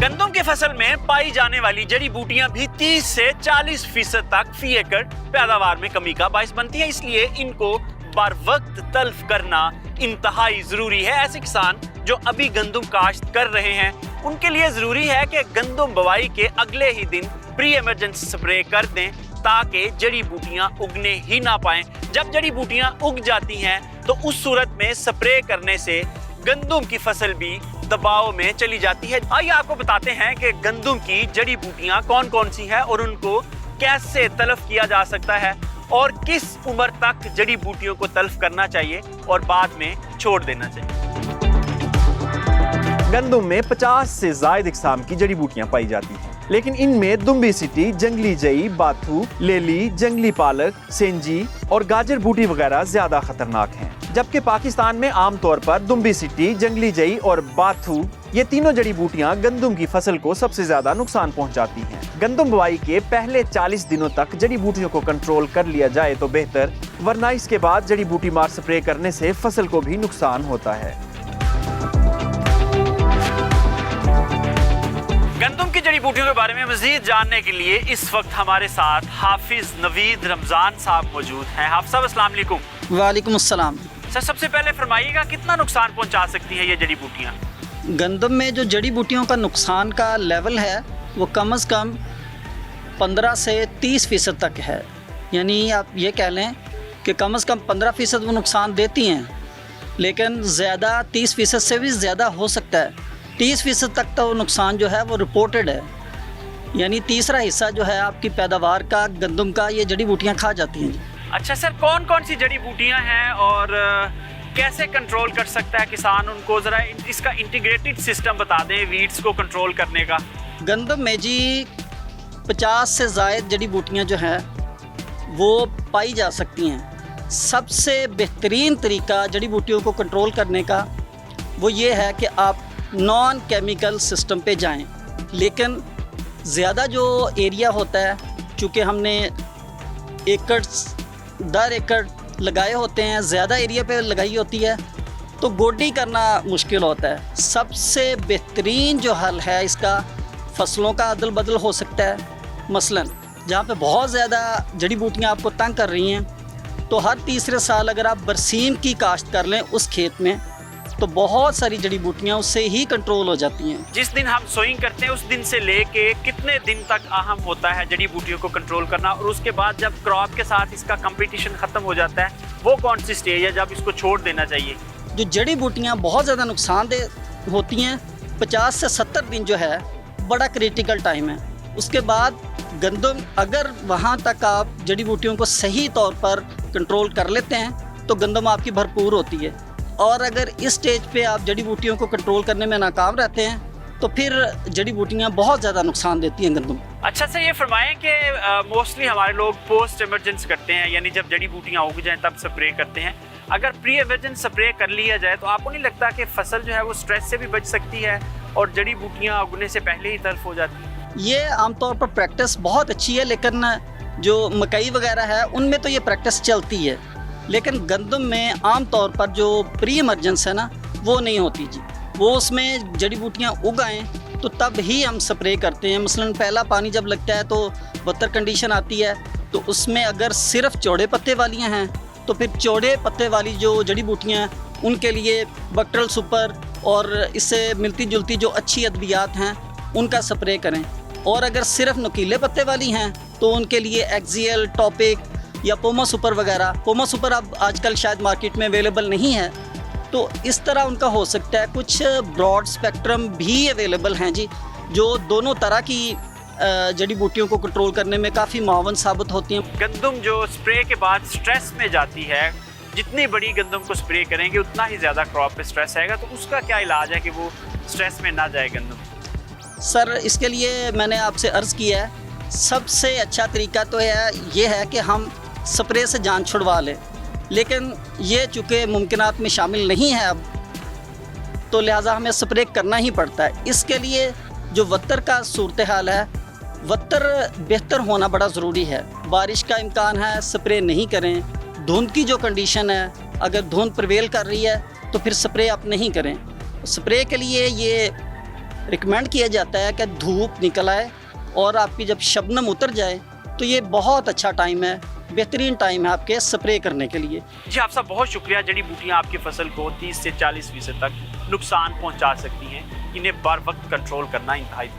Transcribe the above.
गंदम की फसल में पाई जाने वाली जड़ी बूटियां भी 30 से 40% तक फी एकड़ पैदावार में कमी का बायस बनती है, इसलिए इनको बर वक्त तल्फ करना इंतहाई जरूरी है। ऐसे किसान जो अभी गंदम काश्त कर रहे हैं उनके लिए जरूरी है कि गंदम बुवाई के अगले ही दिन प्री इमरजेंसी स्प्रे कर दें ताकि जड़ी बूटियां उगने ही ना पाएं। जब जड़ी बूटियां उग जाती हैं तो उस सूरत में स्प्रे करने से गंदम की फसल भी दबाव में चली जाती है। आइए आपको बताते हैं कि गंदम की जड़ी बूटियां कौन कौन सी हैं और उनको कैसे तल्फ किया जा सकता है और किस उम्र तक जड़ी बूटियों को तल्फ करना चाहिए और बाद में छोड़ देना चाहिए। गंदम में 50 से ज्यादा इकसाम की जड़ी बूटियां पाई जाती हैं, लेकिन इनमें दुम्बिसिटी, जंगली जई, बाथू, लेली, जंगली पालक, सेंजी और गाजर बूटी वगैरह ज्यादा खतरनाक हैं। जबकि पाकिस्तान में आमतौर पर दुम्बिसिटी, जंगली जई और बाथू ये तीनों जड़ी बूटियां गंदम की फसल को सबसे ज्यादा नुकसान पहुंचाती हैं। गंदम बुवाई के पहले 40 दिनों तक जड़ी बूटियों को कंट्रोल कर लिया जाए तो बेहतर, वरना इसके बाद जड़ी बूटी मार स्प्रे करने से फसल को भी नुकसान होता है। गंदम की जड़ी बूटियों के बारे में मजीद जानने के लिए इस वक्त हमारे साथ हाफिज नवीद रमजान साहब मौजूद हैं। हाफिज साहब अस्सलाम वालेकुम। वालेकुम अस्सलाम। सर, सबसे पहले फरमाइएगा कितना नुकसान पहुंचा सकती है ये जड़ी बूटियां? गंदम में जो जड़ी बूटियों का नुकसान का लेवल है वो कम से कम 15 से 30% तक है। यानी आप ये कह लें कि कम से कम 15% वो नुकसान देती हैं, लेकिन ज़्यादा 30% से भी ज़्यादा हो सकता है। 30% तक तो नुकसान जो है वो रिपोर्टेड है। यानी तीसरा हिस्सा जो है आपकी पैदावार का गंदम का ये जड़ी बूटियाँ खा जाती हैं। अच्छा सर, कौन कौन सी जड़ी बूटियां हैं और कैसे कंट्रोल कर सकता है किसान उनको? ज़रा इसका इंटीग्रेटेड सिस्टम बता दें वीड्स को कंट्रोल करने का। गंदम में जी 50 से ज़ायद जड़ी बूटियाँ जो हैं वो पाई जा सकती हैं। सबसे बेहतरीन तरीका जड़ी बूटियों को कंट्रोल करने का वो ये है कि आप नॉन केमिकल सिस्टम पे जाएं। लेकिन ज़्यादा जो एरिया होता है, चूँकि हमने एकड़ दर एकड़ लगाए होते हैं, ज़्यादा एरिया पे लगाई होती है, तो गोडी करना मुश्किल होता है। सबसे बेहतरीन जो हल है इसका, फसलों का अदल बदल हो सकता है। मसलन जहाँ पे बहुत ज़्यादा जड़ी बूटियाँ आपको तंग कर रही हैं, तो हर तीसरे साल अगर आप बरसीम की काश्त कर लें उस खेत में, तो बहुत सारी जड़ी बूटियाँ उससे ही कंट्रोल हो जाती हैं। जिस दिन हम सोइंग करते हैं उस दिन से लेके कितने दिन तक अहम होता है जड़ी बूटियों को कंट्रोल करना, और उसके बाद जब क्रॉप के साथ इसका कंपटीशन खत्म हो जाता है वो कौन सी स्टेज है जब इसको छोड़ देना चाहिए? जो जड़ी बूटियाँ बहुत ज़्यादा नुकसानदेह होती हैं, 50 से 70 दिन जो है बड़ा क्रिटिकल टाइम है। उसके बाद गंदम अगर वहाँ तक आप जड़ी बूटियों को सही तौर पर कंट्रोल कर लेते हैं तो गंदम आपकी भरपूर होती है। और अगर इस स्टेज पे आप जड़ी बूटियों को कंट्रोल करने में नाकाम रहते हैं तो फिर जड़ी बूटियाँ बहुत ज़्यादा नुकसान देती हैं गंदम। अच्छा सर, ये फरमाएं कि मोस्टली हमारे लोग पोस्ट इमरजेंसी करते हैं, यानी जब जड़ी बूटियाँ उग जाएं तब स्प्रे करते हैं। अगर प्री इमरजेंसी स्प्रे कर लिया जाए तो आपको नहीं लगता कि फसल जो है वो स्ट्रेस से भी बच सकती है और जड़ी बूटियाँ उगने से पहले ही तल्फ हो जाती हैं? ये आमतौर पर प्रैक्टिस बहुत अच्छी है, लेकिन जो मकई वगैरह है उनमें तो ये प्रैक्टिस चलती है। लेकिन गंदम में आम तौर पर जो प्री इमरजेंस है ना, वो नहीं होती जी। वो उसमें जड़ी बूटियाँ उग आएँ तो तब ही हम स्प्रे करते हैं। मसलन पहला पानी जब लगता है तो बदतर कंडीशन आती है, तो उसमें अगर सिर्फ चौड़े पत्ते वालियाँ हैं तो फिर चौड़े पत्ते वाली जो जड़ी बूटियाँ हैं उनके लिए बक्ट्रल सुपर और इससे मिलती जुलती जो अच्छी अद्वियात हैं उनका स्प्रे करें। और अगर सिर्फ नुकीले पत्ते वाली हैं तो उनके लिए एक्सियल, टॉपिक या पोमा सुपर वगैरह। पोमा सुपर अब आजकल शायद मार्केट में अवेलेबल नहीं है, तो इस तरह उनका हो सकता है। कुछ ब्रॉड स्पेक्ट्रम भी अवेलेबल हैं जी, जो दोनों तरह की जड़ी बूटियों को कंट्रोल करने में काफ़ी मुआवन साबित होती हैं। गंदम जो स्प्रे के बाद स्ट्रेस में जाती है, जितनी बड़ी गंदम को स्प्रे करेंगे उतना ही ज़्यादा क्रॉप पे स्ट्रेस आएगा, तो उसका क्या इलाज है कि वो स्ट्रेस में ना जाए गंदम? सर, इसके लिए मैंने आपसे अर्ज़ किया है, सबसे अच्छा तरीका तो ये है कि हम स्प्रे से जान छुड़वा लें, लेकिन ये चूँकि मुमकिनात में शामिल नहीं है अब, तो लिहाजा हमें स्प्रे करना ही पड़ता है। इसके लिए जो वत्तर का सूरत हाल है, वत्तर बेहतर होना बड़ा ज़रूरी है। बारिश का इम्कान है, स्प्रे नहीं करें। धुंध की जो कंडीशन है, अगर धुंध प्रिवेल कर रही है तो फिर स्प्रे आप नहीं करें। स्प्रे के लिए ये रिकमेंड किया जाता है कि धूप निकल आए और आपकी जब शबनम उतर जाए तो ये बहुत अच्छा टाइम है, बेहतरीन टाइम है आपके स्प्रे करने के लिए। जी आप साहब बहुत शुक्रिया। जड़ी बूटियाँ आपकी फसल को 30 से 40% तक नुकसान पहुंचा सकती हैं, इन्हें बर वक्त कंट्रोल करना इंतहाई